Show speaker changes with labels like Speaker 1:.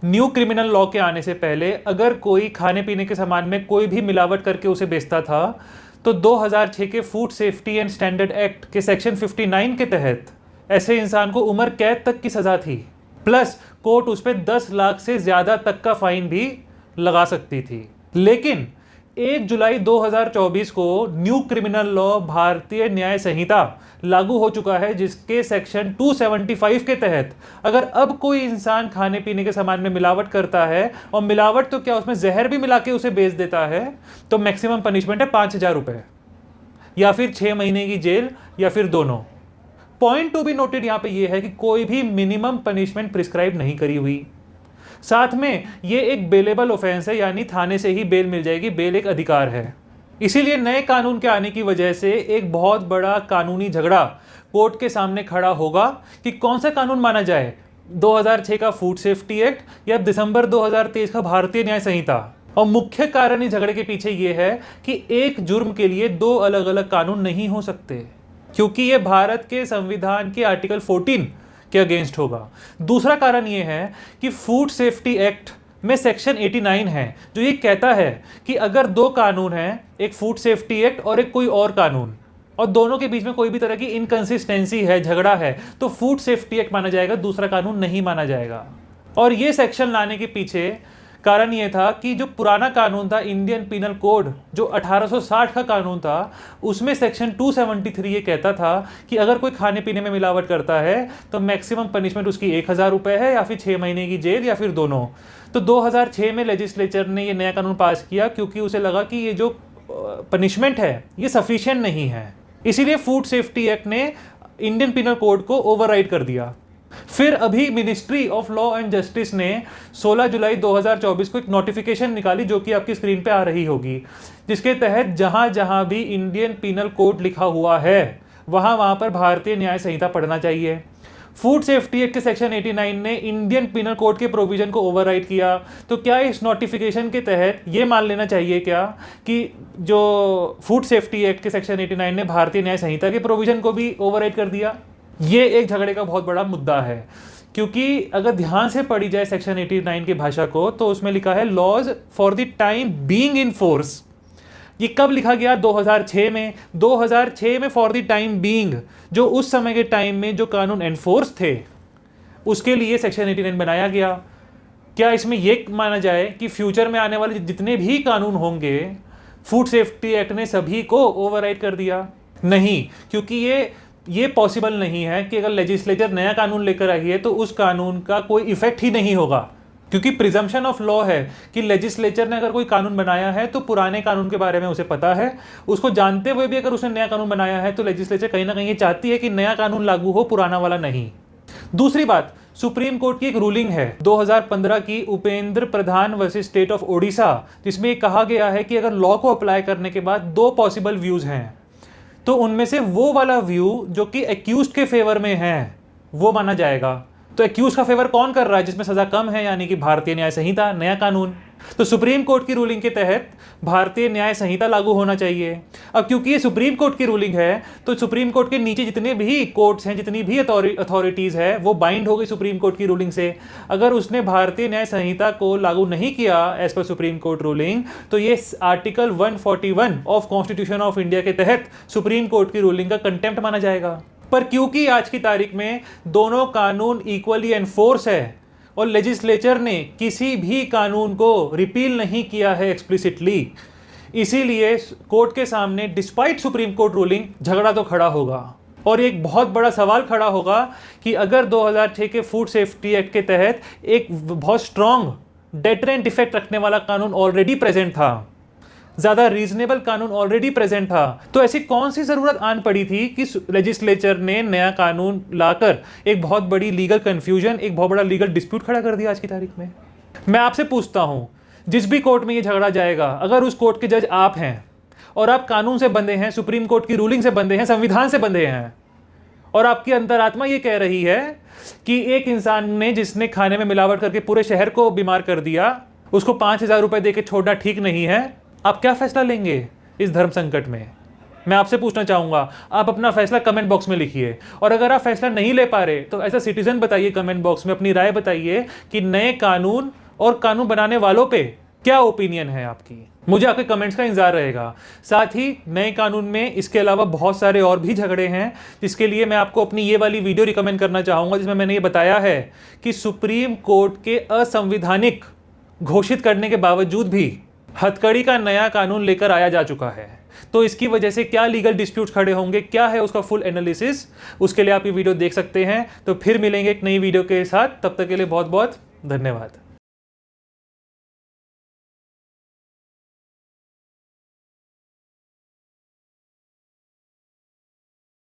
Speaker 1: New criminal law के आने से पहले अगर कोई खाने पीने के सामान में कोई भी मिलावट करके उसे बेचता था तो 2006 के food safety and standard act के सेक्शन 59 के तहत ऐसे इंसान को उम्र कैद तक की सजा थी, प्लस कोर्ट उस पर 10 लाख से ज़्यादा तक का फाइन भी लगा सकती थी। लेकिन 1 जुलाई 2024 को न्यू क्रिमिनल लॉ भारतीय न्याय संहिता लागू हो चुका है, जिसके सेक्शन 275 के तहत अगर अब कोई इंसान खाने पीने के सामान में मिलावट करता है, और मिलावट तो क्या उसमें जहर भी मिला के उसे बेच देता है, तो मैक्सिमम पनिशमेंट है 5,000 रुपये या फिर 6 महीने की जेल या फिर दोनों। पॉइंट टू बी नोटेड यहाँ पे ये है कि कोई भी मिनिमम पनिशमेंट प्रिस्क्राइब नहीं करी हुई। साथ में ये एक बेलेबल ऑफेंस है, यानी थाने से ही बेल मिल जाएगी, बेल एक अधिकार है। इसीलिए नए कानून के आने की वजह से एक बहुत बड़ा कानूनी झगड़ा कोर्ट के सामने खड़ा होगा कि कौन सा कानून माना जाए, 2006 का फूड सेफ्टी एक्ट या दिसंबर 2023 का भारतीय न्याय संहिता। और मुख्य कारण इस झगड़े के पीछे ये है कि एक जुर्म के लिए 2 अलग अलग कानून नहीं हो सकते, क्योंकि ये भारत के संविधान के आर्टिकल 14 के अगेंस्ट होगा। दूसरा कारण ये है कि फूड सेफ्टी एक्ट में सेक्शन 89 है, जो ये कहता है कि अगर 2 कानून हैं, एक फूड सेफ्टी एक्ट और एक कोई और कानून, और दोनों के बीच में कोई भी तरह की इनकंसिस्टेंसी है, झगड़ा है, तो फूड सेफ्टी एक्ट माना जाएगा, दूसरा कानून नहीं माना जाएगा। और ये सेक्शन लाने के पीछे कारण ये था कि जो पुराना कानून था, इंडियन पीनल कोड, जो 1860 का कानून था, उसमें सेक्शन 273 ये कहता था कि अगर कोई खाने पीने में मिलावट करता है तो मैक्सिमम पनिशमेंट उसकी 1,000 रुपये है या फिर 6 महीने की जेल या फिर दोनों। तो 2006 में लेजिस्लेचर ने ये नया कानून पास किया, क्योंकि उसे लगा कि ये जो पनिशमेंट है ये सफिशिएंट नहीं है। इसीलिए फूड सेफ्टी एक्ट ने इंडियन पीनल कोड को ओवरराइड कर दिया। फिर अभी ministry of law and justice ने 16 जुलाई 2024 को एक नोटिफिकेशन निकाली, जो कि आपकी स्क्रीन पे आ रही होगी, जिसके तहत जहां जहां भी इंडियन पीनल कोड लिखा हुआ है वहां पर भारतीय न्याय संहिता पढ़ना चाहिए। फूड सेफ्टी एक्ट के सेक्शन 89 ने इंडियन पीनल कोड के प्रोविजन को ओवरराइड किया। तो क्या इस नोटिफिकेशन के तहत ये मान लेना चाहिए क्या कि जो फूड सेफ्टी एक्ट के सेक्शन 89 ने भारतीय न्याय संहिता के प्रोविजन को भी ओवरराइड कर दिया? ये एक झगड़े का बहुत बड़ा मुद्दा है, क्योंकि अगर ध्यान से पढ़ी जाए सेक्शन 89 की भाषा को, तो उसमें लिखा है laws for the time being in force. ये कब लिखा गया? 2006 में। 2006 में फॉर द टाइम बीइंग, जो उस समय के टाइम में जो कानून एनफोर्स थे उसके लिए सेक्शन 89 बनाया गया। क्या इसमें यह माना जाए कि फ्यूचर में आने वाले जितने भी कानून होंगे, फूड सेफ्टी एक्ट ने सभी को ओवरराइड कर दिया? नहीं, क्योंकि ये पॉसिबल नहीं है कि अगर लेजिस्लेचर नया कानून लेकर आई है तो उस कानून का कोई इफेक्ट ही नहीं होगा, क्योंकि प्रिजम्पशन ऑफ लॉ है कि लेजिस्लेचर ने अगर कोई कानून बनाया है तो पुराने कानून के बारे में उसे पता है। उसको जानते हुए भी अगर उसने नया कानून बनाया है तो लेजिस्लेचर कहीं ना कहीं ये चाहती है कि नया कानून लागू हो, पुराना वाला नहीं। दूसरी बात, सुप्रीम कोर्ट की एक रूलिंग है 2015 की, उपेंद्र प्रधान वर्सेस स्टेट ऑफ ओडिशा, जिसमें कहा गया है कि अगर लॉ को अप्लाई करने के बाद 2 पॉसिबल व्यूज हैं, तो उनमें से वो वाला व्यू जो कि एक्यूज्ड के फेवर में है वो माना जाएगा। तो एक्यूज का फेवर कौन कर रहा है? जिसमें सजा कम है, यानी कि भारतीय न्याय संहिता, नया कानून। तो सुप्रीम कोर्ट की रूलिंग के तहत भारतीय न्याय संहिता लागू होना चाहिए। अब क्योंकि ये सुप्रीम कोर्ट की रूलिंग है, तो सुप्रीम कोर्ट के नीचे जितने भी कोर्ट्स हैं, जितनी भी अथॉरिटीज है, वो बाइंड हो गई सुप्रीम कोर्ट की रूलिंग से। अगर उसने भारतीय न्याय संहिता को लागू नहीं किया as per supreme court ruling, तो ये article 141 of constitution of India के तहत सुप्रीम कोर्ट की रूलिंग का कंटेम्प्ट माना जाएगा। पर क्योंकि आज की तारीख में दोनों कानून इक्वली एनफोर्स है और लेजिस्लेचर ने किसी भी कानून को रिपील नहीं किया है एक्सप्लिसिटली, इसीलिए कोर्ट के सामने डिस्पाइट सुप्रीम कोर्ट रूलिंग झगड़ा तो खड़ा होगा। और एक बहुत बड़ा सवाल खड़ा होगा कि अगर 2006 के फूड सेफ्टी एक्ट के तहत एक बहुत स्ट्रॉन्ग डेटरेंट इफेक्ट रखने वाला कानून ऑलरेडी प्रेजेंट था, ज़्यादा रीजनेबल कानून ऑलरेडी प्रेजेंट था, तो ऐसी कौन सी ज़रूरत आन पड़ी थी कि लेजिस्लेचर ने नया कानून लाकर एक बहुत बड़ी लीगल कंफ्यूजन, एक बहुत बड़ा लीगल डिस्प्यूट खड़ा कर दिया आज की तारीख में? मैं आपसे पूछता हूं, जिस भी कोर्ट में ये झगड़ा जाएगा, अगर उस कोर्ट के जज आप हैं और आप कानून से बंधे हैं, सुप्रीम कोर्ट की रूलिंग से बंधे हैं, संविधान से बंधे हैं, और आपकी अंतरात्मा ये कह रही है कि एक इंसान ने जिसने खाने में मिलावट करके पूरे शहर को बीमार कर दिया, उसको 5,000 रुपये दे के छोड़ना ठीक नहीं है, आप क्या फैसला लेंगे इस धर्म संकट में? मैं आपसे पूछना चाहूँगा, आप अपना फैसला कमेंट बॉक्स में लिखिए। और अगर आप फैसला नहीं ले पा रहे तो एज अ सिटीजन बताइए कमेंट बॉक्स में, अपनी राय बताइए कि नए कानून और कानून बनाने वालों पे क्या ओपिनियन है आपकी। मुझे आपके कमेंट्स का इंतजार रहेगा। साथ ही नए कानून में इसके अलावा बहुत सारे और भी झगड़े हैं, जिसके लिए मैं आपको अपनी ये वाली वीडियो रिकमेंड करना चाहूँगा, जिसमें मैंने ये बताया है कि सुप्रीम कोर्ट के असंवैधानिक घोषित करने के बावजूद भी हथकड़ी का नया कानून लेकर आया जा चुका है। तो इसकी वजह से क्या लीगल डिस्प्यूट्स खड़े होंगे, क्या है उसका फुल एनालिसिस, उसके लिए आप ये वीडियो देख सकते हैं। तो फिर मिलेंगे एक नई वीडियो के साथ, तब तक के लिए बहुत बहुत धन्यवाद।